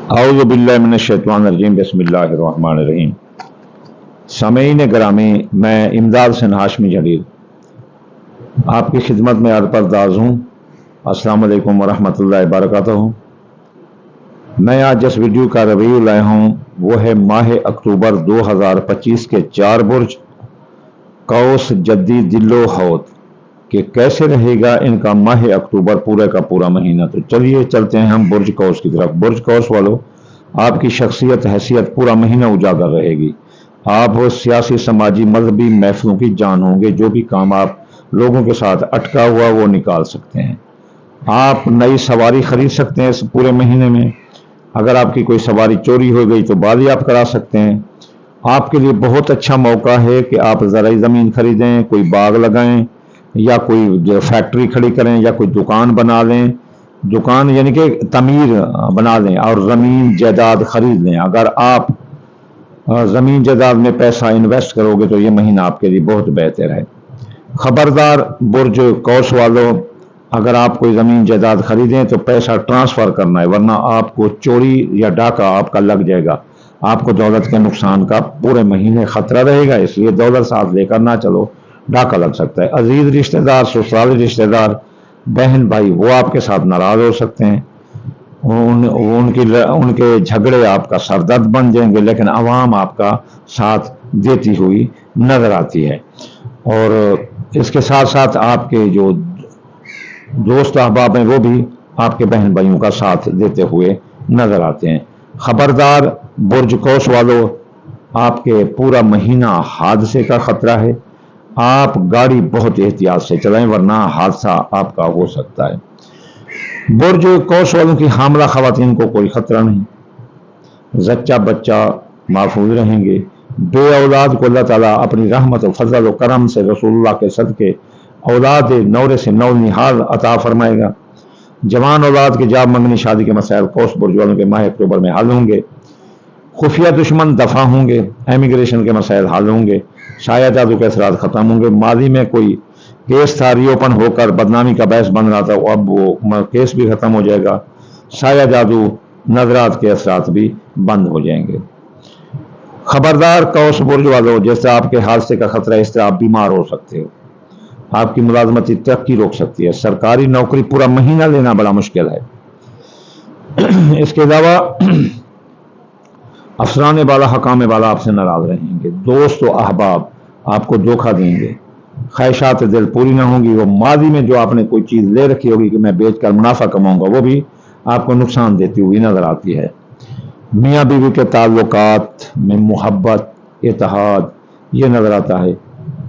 अऊज़ु बिल्लाहि मिनश्शैतानिर्रजीम बिस्मिल्लाहिर्रहमानिर्रहीम। सामीन गिरामी, मैं इमदाद हसन हाशमी जलील आपकी खिदमत में अर्ज़ हूँ। अस्सलामु अलैकुम वरहमतुल्लाहि वबरकातुहू। मैं आज जिस वीडियो का रिव्यू लाया हूँ वो है माह अक्टूबर 2025 के 4 बुर्ज कौस, जद्दी, दिल्लो, हौत कि कैसे रहेगा इनका माह अक्टूबर पूरे का पूरा महीना। तो चलिए चलते हैं हम बुर्ज कौस की तरफ। बुर्ज कौस वालों, आपकी शख्सियत हैसियत पूरा महीना उजागर रहेगी। आप सियासी, समाजी, मजहबी महफिलों की जान होंगे। जो भी काम आप लोगों के साथ अटका हुआ वो निकाल सकते हैं। आप नई सवारी खरीद सकते हैं इस पूरे महीने में। अगर आपकी कोई सवारी चोरी हो गई तो बाजी आप करा सकते हैं। आपके लिए बहुत अच्छा मौका है कि आप ज़राई ज़मीन खरीदें, कोई बाग लगाएं या कोई फैक्ट्री खड़ी करें या कोई दुकान बना लें। दुकान यानी कि तमीर बना लें और ज़मीन जायदाद खरीद लें। अगर आप ज़मीन जायदाद में पैसा इन्वेस्ट करोगे तो ये महीना आपके लिए बहुत बेहतर है। खबरदार बुर्ज कौस वालों, अगर आप कोई ज़मीन जायदाद खरीदें तो पैसा ट्रांसफ़र करना है, वरना आपको चोरी या डाका आपका लग जाएगा। आपको दौलत के नुकसान का पूरे महीने खतरा रहेगा, इसलिए दौलत साथ लेकर ना चलो, डाका लग सकता है। अजीज रिश्तेदार, ससुराली रिश्तेदार, बहन भाई वो आपके साथ नाराज हो सकते हैं। उनके झगड़े आपका सरदर्द बन जाएंगे, लेकिन आवाम आपका साथ देती हुई नजर आती है। और इसके साथ साथ आपके जो दोस्त अहबाब हैं वो भी आपके बहन भाइयों का साथ देते हुए नजर आते हैं। खबरदार बुर्ज कौस वालों, आपके पूरा महीना हादसे का खतरा है। आप गाड़ी बहुत एहतियात से चलाएं, वरना हादसा आपका हो सकता है। बुर्ज कौस वालों की हामला खवातीन को कोई खतरा नहीं, जच्चा बच्चा महफूज रहेंगे। बे औलाद को अल्लाह ताला अपनी रहमत और फजल और करम से रसूलुल्लाह के सदके औलाद नौरे से नौ निहाल अता फरमाएगा। जवान औलाद के जाब मंगनी शादी के मसाइल कौस बुर्ज वालों के माह अक्टूबर में हल होंगे। खुफिया दुश्मन दफा होंगे। इमिग्रेशन के मसाइल हल होंगे। शाया जादू के असरात खत्म होंगे। मादी में कोई केस था रीओपन होकर बदनामी का बहस बन रहा था, अब वो केस भी खत्म हो जाएगा। शाया जादू, नजरात के असरात भी बंद हो जाएंगे। खबरदार कौस बुर्ज वालों, जैसे आपके हादसे का खतरा है इस तरह आप बीमार हो सकते हो। आपकी मुलाजमती तरक्की रोक सकती है। सरकारी नौकरी पूरा महीना लेना बड़ा मुश्किल है। इसके अलावा अफसरान वाला, हकाम वाला आपसे नाराज रहेंगे। दोस्त और अहबाब आपको धोखा देंगे। ख्वाहिशात दिल पूरी ना होंगी। वो मादी में जो आपने कोई चीज़ ले रखी होगी कि मैं बेचकर मुनाफा कमाऊंगा, वो भी आपको नुकसान देती हुई नजर आती है। मियाँ बीवी के ताल्लुकात में मोहब्बत, इत्तेहाद ये नजर आता है।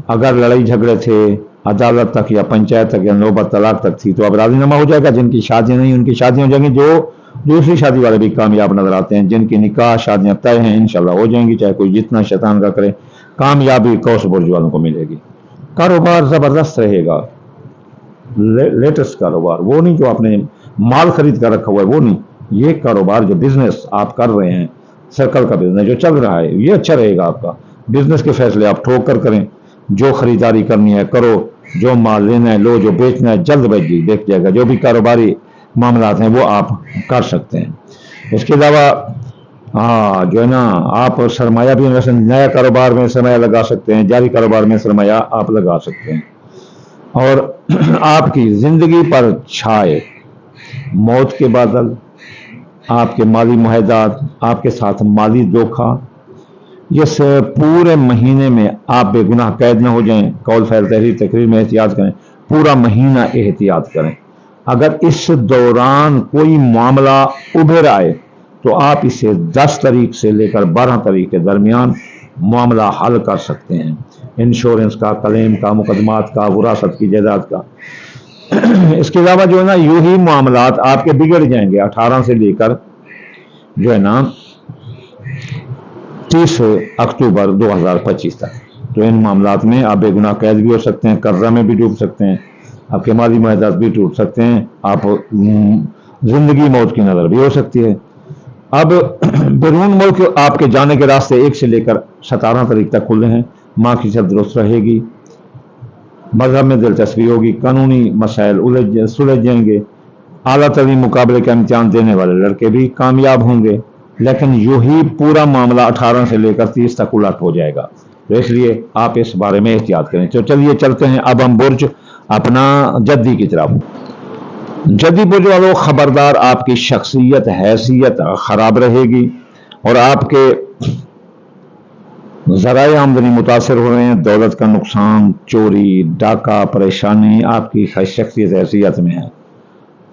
अगर लड़ाई झगड़े थे अदालत तक या पंचायत तक या नौबत तलाक तक थी तो अब राजीनामा हो जाएगा। जिनकी शादियां नहीं उनकी शादियां हो जाएंगी। जो दूसरी शादी वाले भी कामयाब नजर आते हैं। जिनकी निकाह शादियां तय हैं इंशाल्लाह हो जाएंगी, चाहे कोई जितना शैतान का करे। कामयाबी कौस बुर्ज वालों को मिलेगी। कारोबार जबरदस्त रहेगा। लेटेस्ट कारोबार, वो नहीं जो आपने माल खरीद कर रखा हुआ है, वो नहीं। ये कारोबार जो बिजनेस आप कर रहे हैं, सर्कल का बिजनेस जो चल रहा है, ये अच्छा रहेगा आपका। बिजनेस के फैसले आप ठोक कर करें। जो खरीदारी करनी है करो, जो माल लेना है लो, जो बेचना है जल्दबाजी देख जाएगा। जो भी कारोबारी मामला हैं वो आप कर सकते हैं। इसके अलावा जो है ना, आप सरमाया भी नया कारोबार में सरमाया लगा सकते हैं। जारी कारोबार में सरमाया आप लगा सकते हैं। और आपकी जिंदगी पर छाए मौत के बादल, आपके माली मुआहदात, आपके साथ माली धोखा, ये पूरे महीने में आप बेगुनाह कैद न हो जाएं। कौल, फैल, तहरीर, तकरीर में एहतियात करें। पूरा महीना एहतियात करें। अगर इस दौरान कोई मामला उभर आए तो आप इसे 10 तारीख से लेकर 12 तारीख के दरमियान मामला हल कर सकते हैं। इंश्योरेंस का, क्लेम का, मुकदमात का, विरासत की जायदाद का। इसके अलावा जो है ना, यूं ही मामलात आपके बिगड़ जाएंगे 18 से लेकर जो है ना 30 अक्टूबर 2025 तक। तो इन मामलात में आप बेगुनाह कैद भी हो सकते हैं, कर्जा में भी डूब सकते हैं, आपके माली मुआहदात भी टूट सकते हैं, आप जिंदगी मौत की नजर भी हो सकती है। अब बैरून मुल्क आपके जाने के रास्ते 1 से लेकर 17 तारीख तक खुले हैं। माँ की सेहत दुरुस्त रहेगी। मजहब में दिलचस्पी होगी। कानूनी मसाइल सुलझ जाएंगे। आला तलीम मुकाबले का इम्तिहान देने वाले लड़के भी कामयाब होंगे, लेकिन यूं ही पूरा मामला 18 से लेकर 30 तक उलट हो जाएगा। तो इसलिए आप इस बारे में एहतियात करें। तो चलिए चलते हैं अब हम बुर्ज अपना जद्दी की तरफ। जद्दी बुर्ज वालों, खबरदार, आपकी शख्सियत हैसियत खराब रहेगी और आपके ज़राए आमदनी मुतासर हो रहे हैं। दौलत का नुकसान, चोरी, डाका, परेशानी आपकी शख्सियत हैसियत में है।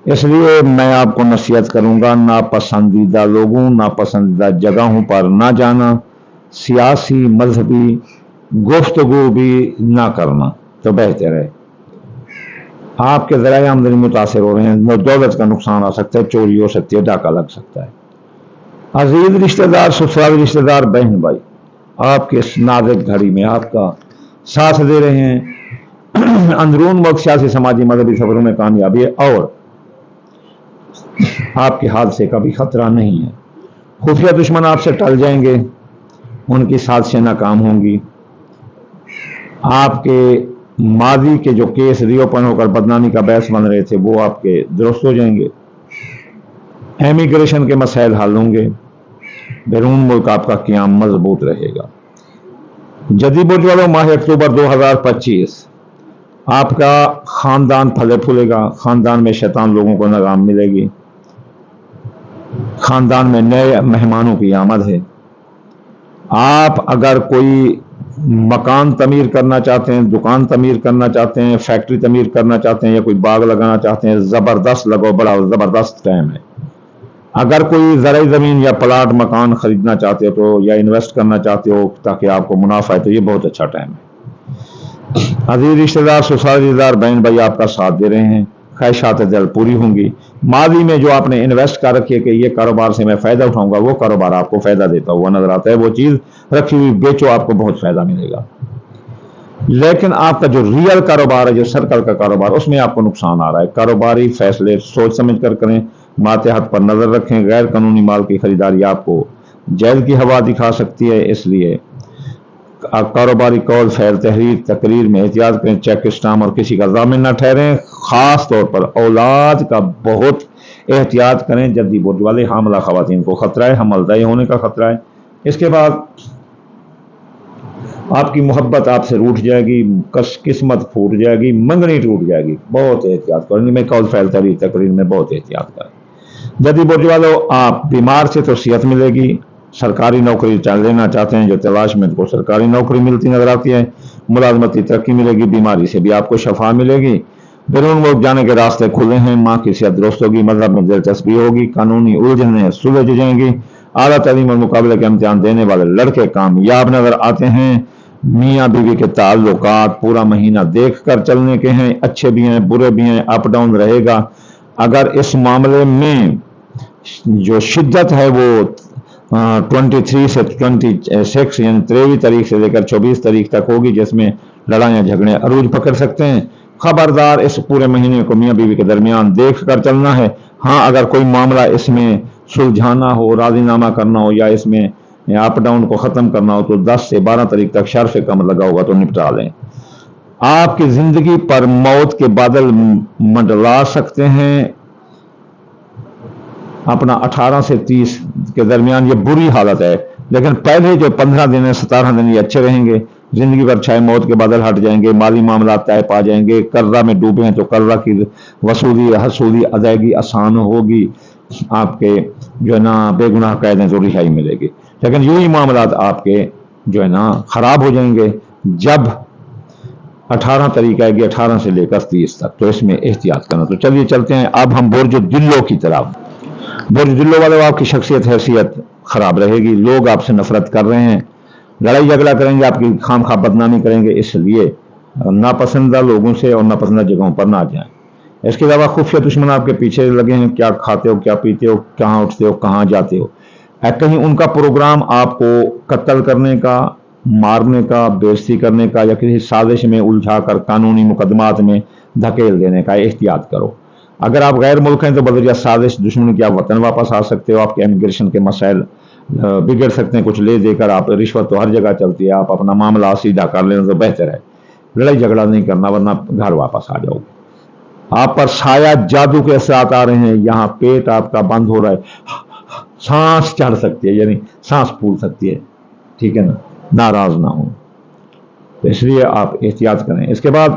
इसलिए मैं आपको नसीहत करूंगा, नापसंदीदा लोगों, नापसंदीदा जगहों पर ना जाना, सियासी मजहबी गुफ्तगू भी ना करना तो बेहतर है। आपके ज़राए आमदनी मुतासर हो रहे हैं, दौलत का नुकसान आ सकता है, चोरी हो सकती है, डाका लग सकता है। अजीज रिश्तेदार, ससुराल रिश्तेदार, बहन भाई, आपके इस नाजुक घड़ी में आपका साथ दे रहे हैं। अंदरून मुल्क सियासी समाजी मजहबी सफरों में कामयाबी है और आपके हादसे का भी खतरा नहीं है। खुफिया दुश्मन आपसे टल जाएंगे, उनकी साजिशें नाकाम होंगी। आपके माजी के जो केस रिओपन होकर बदनामी का बहस बन रहे थे वो आपके दुरुस्त हो जाएंगे। एमिग्रेशन के मसाइल हल होंगे। बैरून मुल्क आपका क़याम मजबूत रहेगा। जद्दी बुर्ज वालों, माह अक्टूबर 2025 आपका खानदान फले फूलेगा। खानदान में शैतान लोगों को नगाम मिलेगी। खानदान में नए मेहमानों की आमद है। आप अगर कोई मकान तमीर करना चाहते हैं, दुकान तमीर करना चाहते हैं, फैक्ट्री तमीर करना चाहते हैं या कोई बाग लगाना चाहते हैं, जबरदस्त लगाओ, बड़ा जबरदस्त टाइम है। अगर कोई ज़राई ज़मीन या प्लाट मकान खरीदना चाहते हो तो या इन्वेस्ट करना चाहते हो ताकि आपको मुनाफा है तो ये बहुत अच्छा टाइम है। अजीज रिश्तेदार, ससुराल रिश्तेदार, बहन भाई आपका साथ दे रहे हैं। ख्वाहिशात दिल पूरी होंगी। माजी में जो आपने इन्वेस्ट कर रखी है कि ये कारोबार से मैं फ़ायदा उठाऊंगा, वो कारोबार आपको फ़ायदा देता हुआ नजर आता है। वो चीज़ रखी हुई बेचो, आपको बहुत फ़ायदा मिलेगा। लेकिन आपका जो रियल कारोबार है, जो सर्कल का कारोबार, उसमें आपको नुकसान आ रहा है। कारोबारी फैसले सोच समझ कर करें, मातहत पर नजर रखें। गैर कानूनी माल की खरीदारी आपको जेल की हवा दिखा सकती है, इसलिए कारोबारी कौल, फैल, तहरीर, तकरीर में एहतियात करें। चेक, स्टाम्प और किसी का जामिन न ठहरें। खास तौर पर औलाद का बहुत एहतियात करें। जद्दी बुर्ज वाले, हामला खवातीन को खतरा है, हमलदाई होने का खतरा है। इसके बाद आपकी मोहब्बत आपसे रूठ जाएगी, किस्मत फूट जाएगी, मंगनी टूट जाएगी। बहुत एहतियात करें। मैं कौल, फैल, तहरीर, तकरीर में बहुत एहतियात करें। जद्दी बुर्ज वालों, आप बीमार से तो सेहत मिलेगी। सरकारी नौकरी लेना चाहते हैं जो तलाश में, को सरकारी नौकरी मिलती नजर आती है। मुलाजमती तरक्की मिलेगी। बीमारी से भी आपको शफा मिलेगी। बैरून मुल्क जाने के रास्ते खुले हैं। माँ की सेहत दुरुस्त होगी। मजहब में दिलचस्पी होगी। कानूनी उलझनें सुलझ जाएंगी। आला तलीम और मुकाबले के इम्तिहान देने वाले लड़के कामयाब नजर आते हैं। मियाँ बीवी के ताल्लुकात पूरा महीना देख कर चलने के हैं। अच्छे भी हैं, बुरे भी हैं, अप डाउन रहेगा। अगर इस मामले में जो शिद्दत है वो 23 से 26 यानी 23 तारीख से लेकर 24 तारीख तक होगी, जिसमें लड़ाइयाँ झगड़े अरूज पकड़ सकते हैं। खबरदार, इस पूरे महीने को मियाँ बीवी के दरमियान देख कर चलना है। हाँ, अगर कोई मामला इसमें सुलझाना हो, राजीनामा करना हो या इसमें अप डाउन को ख़त्म करना हो तो 10 से 12 तारीख तक शर्फ कम लगा होगा तो निपटा लें। आपकी ज़िंदगी पर मौत के बादल मंडला सकते हैं। अपना 18 से 30 के दरमियान ये बुरी हालत है, लेकिन पहले जो 15 दिन है, 17 दिन ये अच्छे रहेंगे। जिंदगी भर छाए मौत के बादल हट जाएंगे। माली मामला तय पा जाएंगे। कर्जा में डूबे हैं तो कर्जा की वसूली, हसूली, अदायगी आसान होगी। आपके जो है ना बेगुनाह कैद हैं तो रिहाई मिलेगी। लेकिन यूं ही मामला आपके जो है ना खराब हो जाएंगे जब 18 तारीख आएगी, 18 से लेकर 30 तक। तो इसमें एहतियात करना। तो चलिए चलते हैं अब हम बुर्ज दिल्लो की तरफ। बुर्ज दिल्लो वाले, आपकी शख्सियत हैसियत खराब रहेगी। लोग आपसे नफरत कर रहे हैं, लड़ाई झगड़ा करेंगे, आपकी खाम खा बदनामी करेंगे। इसलिए नापसंदा लोगों से और नापसंदा जगहों पर ना जाएं। इसके अलावा खुफिया दुश्मन आपके पीछे लगे हैं। क्या खाते हो, क्या पीते हो, कहाँ उठते हो, कहाँ जाते हो। कहीं उनका प्रोग्राम आपको कत्ल करने का, मारने का, बेइज्जती करने का या किसी साजिश में उलझा कर कानूनी मुकदमात में धकेल देने का एहतियात करो। अगर आप गैर मुल्क हैं तो बदरिया साजिश दुश्मनी की आप वतन वापस आ सकते हो। आपके इमिग्रेशन के मसाइल बिगड़ सकते हैं। कुछ ले देकर आप, रिश्वत तो हर जगह चलती है, आप अपना मामला सीधा कर लेना तो बेहतर है। लड़ाई झगड़ा नहीं करना वरना घर वापस आ जाओगे। آپ پر سایہ جادو کے اثرات آ رہے ہیں، یہاں پیٹ آپ کا بند ہو رہا ہے، سانس چڑھ سکتی ہے، یعنی سانس پھول سکتی ہے، ٹھیک ہے نا، ناراض نہ ہوں، تو اس لیے آپ احتیاط کریں۔ اس کے بعد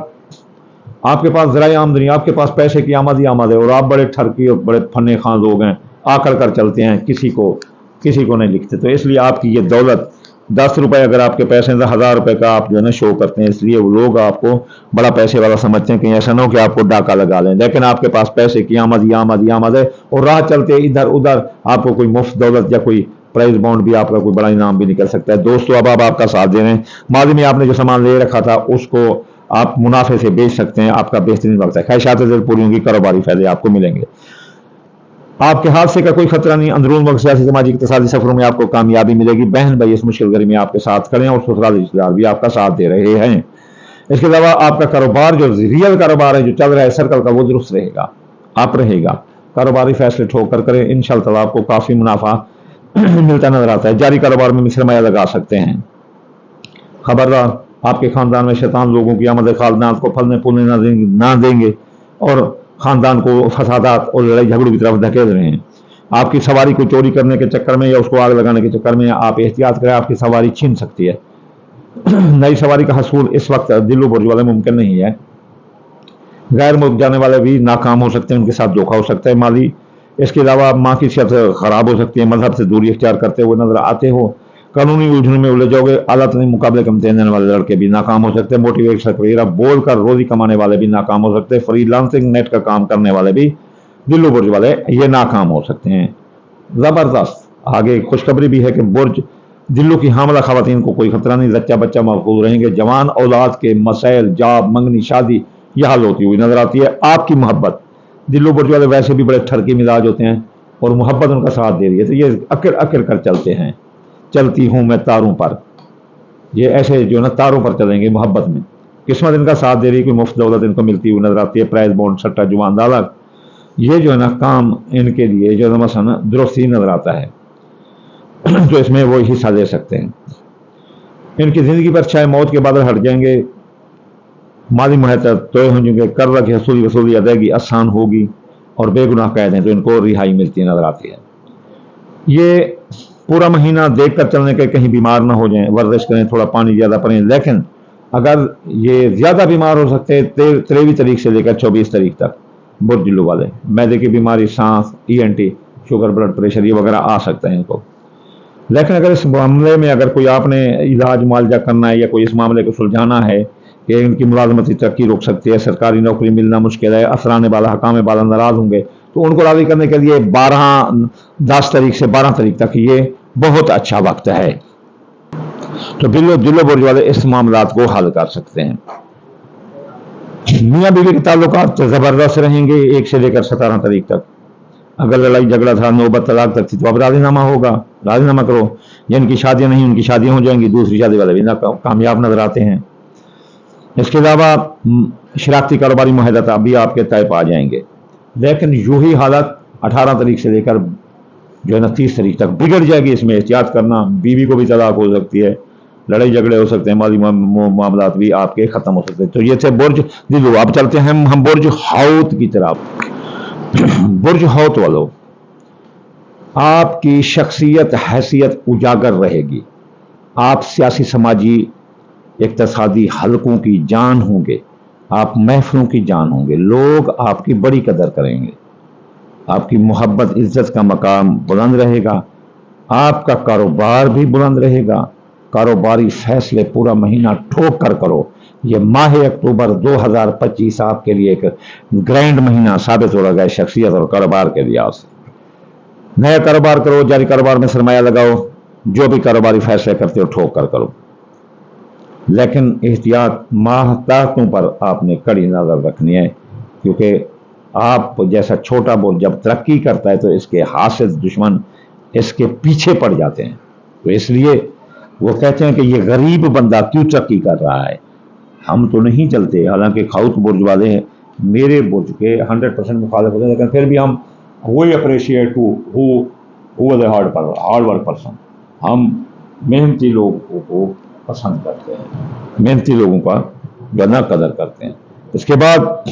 آپ کے پاس ذرائع آمدنی، آپ کے پاس پیسے کی آمد ہی آمد ہے، اور آپ بڑے ٹھرکی اور بڑے فن خان لوگ ہیں، آ کر چلتے ہیں، کسی کو نہیں لکھتے، تو اس لیے آپ کی یہ دولت 10 روپے اگر آپ کے پیسے ہیں تو 1000 روپے کا آپ جو ہے نا شو کرتے ہیں، اس لیے وہ لوگ آپ کو بڑا پیسے والا سمجھتے ہیں، کہیں ایسا نہ ہو کہ آپ کو ڈاکہ لگا لیں، لیکن آپ کے پاس پیسے کی آمد ہی آمد ہی آمد ہے، اور راہ چلتے ادھر ادھر آپ کو کوئی مفت دولت یا کوئی پرائز بانڈ بھی، آپ کا کوئی بڑا انعام بھی نکل سکتا ہے۔ دوستو اب آپ کا ساتھ دے رہے ہیں، ماضی میں آپ نے جو سامان لے رکھا تھا اس کو آپ منافع سے بیچ سکتے ہیں، آپ کا بہترین وقت ہے، خواہشات دل پوری ہوں گی، کاروباری فائدے آپ کو ملیں گے، آپ کے حادثے کا کوئی خطرہ نہیں، اندرون وقت سیاسی سماجی اقتصادی سفروں میں آپ کو کامیابی ملے گی، بہن بھائی اس مشکل گھڑی میں آپ کے ساتھ کھڑے ہیں، اور سسرال رشتے دار بھی آپ کا ساتھ دے رہے ہیں۔ اس کے علاوہ آپ کا کاروبار جو ریئل کاروبار ہے جو چل رہا ہے سرکل کا، وہ درست رہے گا، آپ رہے گا، کاروباری فیصلے ٹھوک کر کریں، انشاءاللہ تعالیٰ آپ کو کافی منافع ملتا نظر آتا ہے، جاری کاروبار میں سرمایہ لگا سکتے ہیں۔ خبردار، آپ کے خاندان میں شیطان لوگوں کی آمد خاندان کو پھلنے پھولنے نہ دیں گے، اور خاندان کو فسادات اور لڑائی جھگڑوں کی طرف دھکیل رہے ہیں۔ آپ کی سواری کو چوری کرنے کے چکر میں یا اس کو آگ لگانے کے چکر میں آپ احتیاط کریں، آپ کی سواری چھین سکتی ہے۔ نئی سواری کا حصول اس وقت دل و برج والے ممکن نہیں ہے، غیر ملک جانے والے بھی ناکام ہو سکتے ہیں، ان کے ساتھ دھوکہ ہو سکتا ہے مالی۔ اس کے علاوہ ماں کی صحت خراب ہو سکتی ہے، مذہب سے دوری اختیار کرتے ہوئے نظر آتے ہو، قانونی الجھنوں میں الجھ جاؤ گے، اعلیٰ ترین مقابلے کے امتحان دینے والے لڑکے بھی ناکام ہو سکتے ہیں، موٹیویشن وغیرہ بول کر روزی کمانے والے بھی ناکام ہو سکتے ہیں، فری لانسنگ نیٹ کا کام کرنے والے بھی دل و برج والے یہ ناکام ہو سکتے ہیں۔ زبردست، آگے خوشخبری بھی ہے کہ برج دلوں کی حاملہ خواتین کو کوئی خطرہ نہیں، زچہ بچہ محفوظ رہیں گے، جوان اولاد کے مسائل، جاب، منگنی، شادی یہ حل ہوتی ہوئی نظر آتی ہے۔ آپ کی محبت، دلوں برج والے ویسے بھی بڑے ٹھرکی مزاج ہوتے ہیں، اور محبت ان کا ساتھ دے رہی ہے، تو یہ اکڑ اکڑ کر چلتے ہیں، چلتی ہوں میں تاروں پر، یہ ایسے جو نا تاروں پر چلیں گے محبت میں، قسمت ان کا ساتھ دے رہی ہے، کوئی مفت دولت ان کو ملتی ہوئی نظر آتی ہے، پرائز بانڈ، سٹا، جوان دالت، یہ جو ہے نا کام ان کے لیے جو ہے مثلا درست ہی نظر آتا ہے، جو اس میں وہ حصہ لے سکتے ہیں۔ ان کی زندگی پر چاہے موت کے بادل ہٹ جائیں گے، مالی محتاط طے ہو جائیں گے، قرضہ کی وصولی ادائیگی آسان ہوگی، اور بے گناہ قید ہیں تو ان کو رہائی ملتی نظر آتی ہے۔ یہ پورا مہینہ دیکھ کر چلنے کے کہیں بیمار نہ ہو جائیں، ورزش کریں، تھوڑا پانی زیادہ پڑیں، لیکن اگر یہ زیادہ بیمار ہو سکتے ہیں 23 تاریخ سے لے کر 24 تاریخ تک، برج دلو والے معدے کی بیماری، سانس، ENT، شوگر، بلڈ پریشر یہ وغیرہ آ سکتا ہے ان کو، لیکن اگر اس معاملے میں اگر کوئی آپ نے علاج معالجہ کرنا ہے یا کوئی اس معاملے کو سلجھانا ہے کہ ان کی ملازمتی ترقی رک سکتی ہے، سرکاری نوکری ملنا مشکل ہے، افسران بالا، حکام بالا ناراض ہوں گے، تو ان کو راضی کرنے کے لیے 10 تاریخ سے 12 تاریخ تک یہ بہت اچھا وقت ہے، تو دل و برج والے اس معاملات کو حل کر سکتے ہیں۔ میاں بیوی کے تعلقات زبردست رہیں گے 1 سے لے کر 17 تاریخ تک، اگر لڑائی جھگڑا تھا، نوبت طلاق تک تھی، تو اب راضی نامہ ہوگا، راضی نامہ کرو، جن کی شادیاں نہیں ان کی شادیاں ہو جائیں گی، دوسری شادی والے بھی کامیاب نظر آتے ہیں۔ اس کے علاوہ شراکتی کاروباری معاہدات بھی آپ کے طے پا جائیں گے، لیکن یوں ہی حالت 18 تاریخ سے لے کر جو ہے نا 30 تاریخ تک بگڑ جائے گی، اس میں احتیاط کرنا، بیوی کو بھی طلاق ہو سکتی ہے، لڑائی جھگڑے ہو سکتے ہیں، مالی معاملات بھی آپ کے ختم ہو سکتے ہیں۔ تو یہ تھے برج دلو، اب چلتے ہیں ہم برج حوت کی طرف۔ برج حوت والو، آپ کی شخصیت حیثیت اجاگر رہے گی، آپ سیاسی سماجی اقتصادی حلقوں کی جان ہوں گے، آپ محفلوں کی جان ہوں گے، لوگ آپ کی بڑی قدر کریں گے، آپ کی محبت عزت کا مقام بلند رہے گا، آپ کا کاروبار بھی بلند رہے گا، کاروباری فیصلے پورا مہینہ ٹھوک کر کرو، یہ ماہ اکتوبر 2025 آپ کے لیے ایک گرینڈ مہینہ ثابت ہو رہا ہے شخصیت اور کاروبار کے لحاظ سے۔ نیا کاروبار کرو، جاری کاروبار میں سرمایہ لگاؤ، جو بھی کاروباری فیصلے کرتے ہو ٹھوک کر کرو، لیکن احتیاط ماہتاتوں پر آپ نے کڑی نظر رکھنی ہے، کیونکہ آپ جیسا چھوٹا برج جب ترقی کرتا ہے تو اس کے حاسد دشمن اس کے پیچھے پڑ جاتے ہیں، تو اس لیے وہ کہتے ہیں کہ یہ غریب بندہ کیوں ترقی کر رہا ہے، ہم تو نہیں چلتے، حالانکہ حوت برج والے ہیں میرے برج کے 100% مخالف ہوتے ہیں، لیکن پھر بھی ہم وہی اپریشیٹ ہارڈ ورک پرسن، ہم محنتی لوگوں کو پسند کرتے ہیں، محنتی لوگوں کا جو نا قدر کرتے ہیں۔ اس کے بعد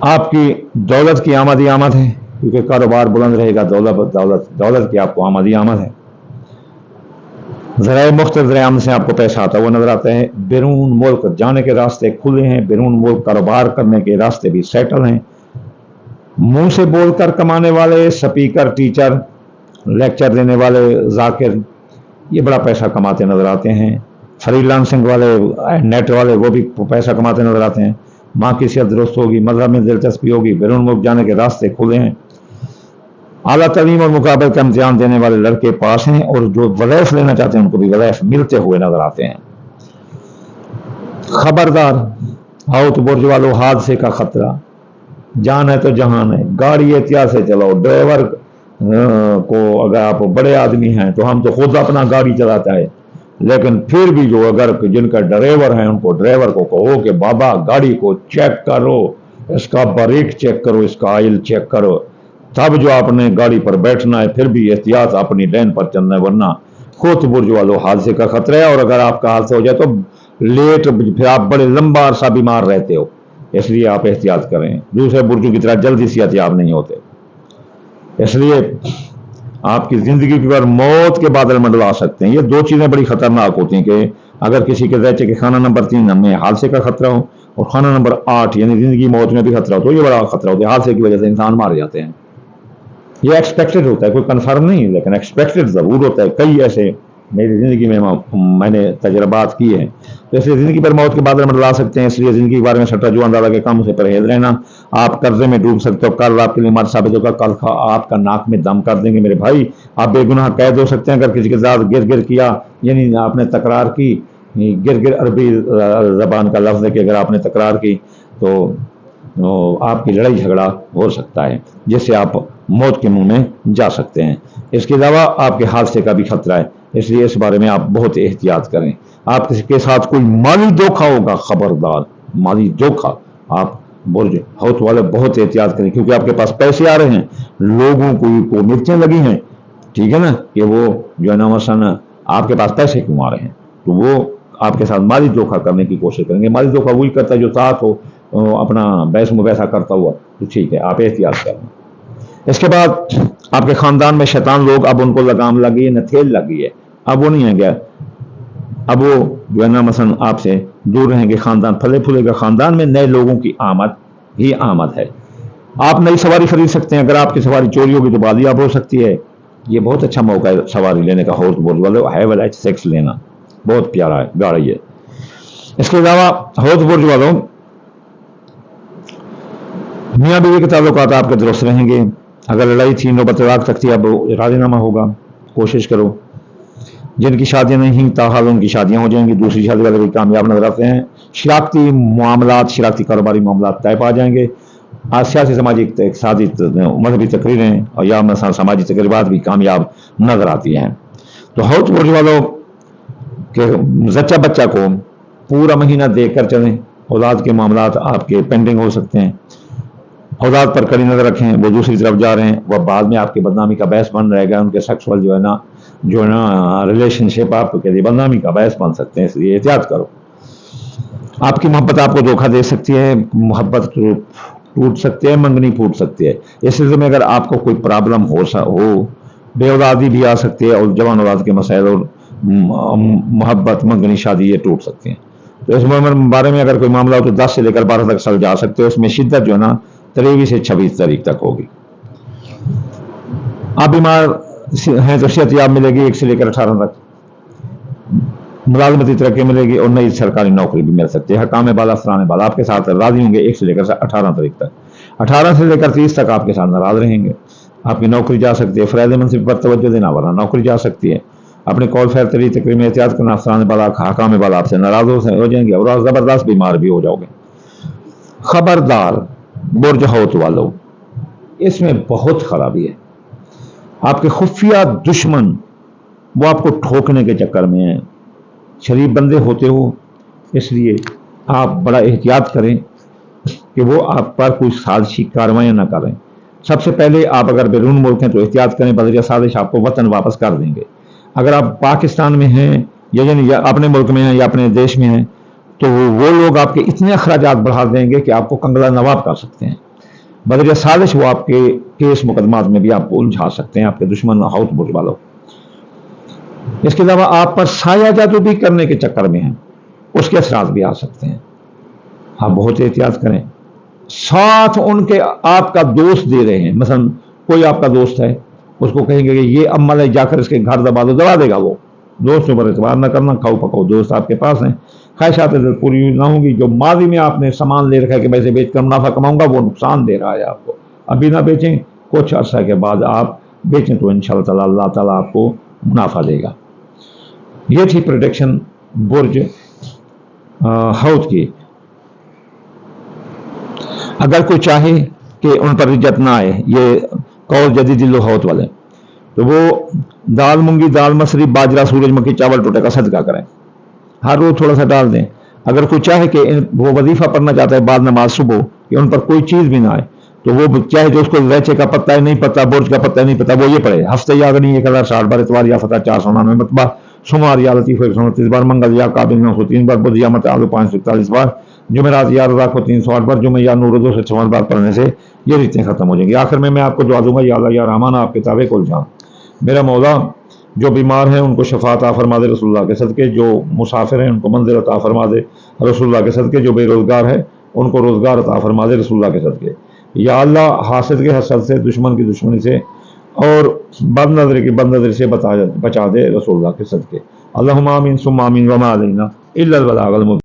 آپ کی دولت کی آمد ہی آمد ہے، کیونکہ کاروبار بلند رہے گا، دولت کی آپ کو آمد ہی آمد ہے۔ ذرائع مختلف ذرائع آمد سے آپ کو پیسہ آتا ہوا نظر آتا ہے۔ بیرون ملک جانے کے راستے کھلے ہیں، بیرون ملک کاروبار کرنے کے راستے بھی سیٹل ہیں۔ منہ سے بول کر کمانے والے، سپیکر، ٹیچر، لیکچر دینے والے، ذاکر، یہ بڑا پیسہ کماتے نظر آتے ہیں۔ فری لانسنگ والے، نیٹ والے، وہ بھی پیسہ کماتے نظر آتے ہیں۔ ماں کی صحت درست ہوگی، مذہب میں دلچسپی ہوگی، بیرون ملک جانے کے راستے کھلے ہیں۔ اعلیٰ تعلیم اور مقابل کا امتحان دینے والے لڑکے پاس ہیں، اور جو وظائف لینا چاہتے ہیں ان کو بھی وظائف ملتے ہوئے نظر آتے ہیں۔ خبردار، آؤ تو برج والو، حادثے کا خطرہ، جان ہے تو جہان ہے، گاڑی احتیاط سے چلاؤ۔ ڈرائیور کو اگر آپ بڑے آدمی ہیں تو ہم تو خود اپنا گاڑی چلاتا ہے، لیکن پھر بھی جو اگر جن کا ڈرائیور ہیں ان کو ڈرائیور کو کہو کہ بابا گاڑی کو چیک کرو، اس کا بریک چیک کرو، اس کا آئل چیک کرو، تب جو آپ نے گاڑی پر بیٹھنا ہے، پھر بھی احتیاط اپنی لین پر چلنا ہے، ورنہ خود برج والو حادثے کا خطرہ ہے۔ اور اگر آپ کا حادثہ ہو جائے تو لیٹ، پھر آپ بڑے لمبا عرصہ بیمار رہتے ہو، اس لیے آپ احتیاط کریں۔ دوسرے برجوں کی طرح جلدی صحت یاب نہیں ہوتے، اس لیے آپ کی زندگی پر موت کے بادل منڈلا سکتے ہیں۔ یہ دو چیزیں بڑی خطرناک ہوتی ہیں کہ اگر کسی کے ذائچے کے خانہ نمبر 3 میں حادثے کا خطرہ ہو، اور خانہ نمبر 8 یعنی زندگی موت میں بھی خطرہ ہو، تو یہ بڑا خطرہ ہوتا ہے۔ حادثے کی وجہ سے انسان مارے جاتے ہیں، یہ ایکسپیکٹڈ ہوتا ہے، کوئی کنفرم نہیں لیکن ایکسپیکٹڈ ضرور ہوتا ہے۔ کئی ایسے میری زندگی میں نے تجربات کیے ہیں، تو اس لیے زندگی پر موت کے بادل منڈلا سکتے ہیں۔ اس لیے زندگی کے بارے میں سٹا جو اندازہ کے کام سے پرہیز رہنا۔ آپ قرضے میں ڈوب سکتے ہو، کل آپ کے لیے مار ثابت ہوگا، کل آپ کا ناک میں دم کر دیں گے میرے بھائی۔ آپ بے گناہ قید ہو سکتے ہیں اگر کسی کے ساتھ گر گر کیا، یعنی آپ نے تکرار کی، گر گر عربی زبان کا لفظ ہے کہ اگر آپ نے تکرار کی تو آپ کی لڑائی جھگڑا ہو سکتا ہے، جس سے آپ موت کے منہ میں جا سکتے ہیں۔ اس کے علاوہ آپ کے حادثے کا بھی خطرہ ہے، اس لیے اس بارے میں آپ بہت احتیاط کریں۔ آپ کے ساتھ کوئی مالی دھوکہ ہوگا، خبردار، مالی دھوکہ، آپ برج حوت والے بہت احتیاط کریں، کیونکہ آپ کے پاس پیسے آ رہے ہیں، لوگوں کو مرچیں لگی ہیں، ٹھیک ہے نا، کہ وہ جو ہے نا مثلا آپ کے پاس پیسے کیوں آ رہے ہیں، تو وہ آپ کے ساتھ مالی دھوکہ کرنے کی کوشش کریں گے۔ مالی دھوکہ وہی کرتا ہے جو ساتھ ہو اپنا بحث مباحثہ کرتا ہوا، تو ٹھیک ہے، آپ احتیاط کریں۔ اس کے بعد آپ کے خاندان میں شیطان لوگ، اب ان کو لگام لگی ہے، نتھیل لگی ہے، اب وہ نہیں ہے گیا، اب وہ جو ہے نا مثلا آپ سے دور رہیں گے، خاندان پھلے پھولے گا، خاندان میں نئے لوگوں کی آمد ہی آمد ہے۔ آپ نئی سواری خرید سکتے ہیں، اگر آپ کی سواری چوری ہوگی تو بازیاب ہو سکتی ہے۔ یہ بہت اچھا موقع ہے سواری لینے کا، حوت برج والے ہیول H6 لینا بہت پیارا ہے، گاڑی ہے۔ اس کے علاوہ حوت برج والوں، میاں بیوی کے تعلقات آپ کے درست رہیں گے۔ اگر لڑائی تھی، نوبت طلاق تک تھی، اب راضی نامہ ہوگا، کوشش کرو۔ جن کی شادیاں نہیں ہیں تاحال ان کی شادیاں ہو جائیں گی، دوسری شادی والے بھی کامیاب نظر آتے ہیں۔ شراکتی معاملات، شراکتی کاروباری معاملات طے پا جائیں گے۔ سیاسی، سماجی، اقتصادی، مذہبی تقریریں اور یا مثلا سماجی تقریبات بھی کامیاب نظر آتی ہیں۔ تو حوت برج والوں کے زچہ بچہ کو پورا مہینہ دیکھ کر چلیں۔ اولاد کے معاملات آپ کے پینڈنگ ہو سکتے ہیں، اولاد پر کڑی نظر رکھیں، وہ دوسری طرف جا رہے ہیں، وہ بعد میں آپ کی بدنامی کا باعث بن رہے گا، ان کے سیکسول جو ہے نا ریلیشن شپ آپ کے لیے بدنامی کا باعث بن سکتے ہیں، اس لیے احتیاط کرو۔ آپ کی محبت آپ کو دھوکہ دے سکتی ہے، محبت ٹوٹ سکتی ہے، منگنی پھوٹ سکتی ہے۔ اس سلسلے میں اگر آپ کو کوئی پرابلم ہو، بے اولادی بھی آ سکتی ہے، اور جوان اولاد کے مسائل اور محبت، منگنی، شادی یہ ٹوٹ سکتے ہیں۔ تو اس بارے میں اگر کوئی معاملہ ہو تو 10 سے لے کر 12 تک سال جا سکتے ہو، اس میں شدت جو ہے نا 23 سے 26 تاریخ تک ہوگی۔ آپ بیمار ہیں تو صحت یاب ملے گی 1 سے لے کر 18 تک، ملازمتی ترقی ملے گی اور نئی سرکاری نوکری بھی مل سکتی ہے۔ حکام بالا، افسران بالا آپ کے ساتھ راضی ہوں گے 1 سے لے کر 18 تاریخ تک۔ 18 سے لے کر 30 تک آپ کے ساتھ ناراض رہیں گے۔ آپ کی نوکری جا سکتی ہے، فرائض منصب پر توجہ دینا، ورنہ نوکری جا سکتی ہے۔ اپنے کال فیل تری تقریر میں احتیاط کرنا، افسران بالا، حکام بالا آپ سے ناراض ہو جائیں گے اور زبردست بیمار بھی ہو جاؤ گے۔ خبردار برج حوت والوں، اس میں بہت خرابی ہے۔ آپ کے خفیہ دشمن وہ آپ کو ٹھوکنے کے چکر میں ہیں۔ شریف بندے ہوتے ہو، اس لیے آپ بڑا احتیاط کریں کہ وہ آپ پر کوئی سازشی کاروائیاں نہ کریں۔ سب سے پہلے آپ اگر بیرون ملک ہیں تو احتیاط کریں، بذریعہ سازش آپ کو وطن واپس کر دیں گے۔ اگر آپ پاکستان میں ہیں یا اپنے ملک میں ہیں یا اپنے دیش میں ہیں تو وہ لوگ آپ کے اتنے اخراجات بڑھا دیں گے کہ آپ کو کنگلا نواب کر سکتے ہیں۔ बदरिया साजिश वो आपके केस मुकदमात में भी आपको उलझा सकते हैं, आपके दुश्मन हाउस बुर्ज वालों। इसके अलावा आप पर साया जादू भी करने के चक्कर में हैं, उसके असरात भी आ सकते हैं। आप बहुत एहतियात करें। साथ उनके आपका दोस्त दे रहे हैं, मसलन कोई आपका दोस्त है, उसको कहेंगे कि ये अमल है, जाकर इसके घर दबा दो, दबा देगा वो। दोस्तों पर एतबार न करना, खाओ पकाओ दोस्त आपके पास हैं, ख्वाहिशात दिल पूरी ना होंगी। जो माजी में आपने सामान ले रखा है कि मैं इसे बेचकर मुनाफा कमाऊंगा, वो नुकसान दे रहा है आपको। अभी ना बेचें, कुछ अर्सा के बाद आप बेचें तो इंशाअल्लाह अल्लाह ताला आपको मुनाफा देगा। ये थी प्रोडिक्शन बुर्ज हौद की। अगर कोई चाहे कि उन पर इज्जत ना आए, ये कौल जदीदिल हौद वाले, तो वो दाल मूंगी, दाल मसरी, बाजरा, सूरजमुखी, चावल टोटे का सदका करें, हर रोज थोड़ा सा डाल दें। अगर कोई चाहे कि वो वजीफा पढ़ना चाहता है बाद नमाज सुबह, कि उन पर कोई चीज़ भी ना आए, तो वो चाहे जो उसको लहचे का पत्ता है नहीं पता, बुर्ज का पत्ता है नहीं पता, वो ये पढ़े हफ्ते यागनी 1060 बार, इतवार या फतह 499 मतबा, सोमवार या लतीफ़ 129 बार, मंगल या काबिल 903 बार, बुध या मत आलू 541 बार, जुमेरात या रज़ा को 308 बार, जुमे या नूर 256 बार पढ़ने से ये रीतें खत्म हो जाएंगी। आखिर में मैं आपको दुआ दूंगा, या अल्लाह या रहमान आप किताबे कुल जान, मेरा मौला जो बीमार हैं उनको शफा अता फरमा दे रसूलुल्लाह के सदके, जो मुसाफिर हैं उनको मंजिल अता फरमा दे रसूलुल्लाह के सदके, जो बेरोजगार है उनको रोजगार अता फरमा दे रसूलुल्लाह के सदके। या अल्लाह हासिद के हसद से, दुश्मन की दुश्मनी से और बद नजर की बद नजर से बचा दे रसूलुल्लाह के सदके। अल्लाहुम्मा आमीन सुम्मा आमीन वमा अलैना इल्लल बलागल मुबीन।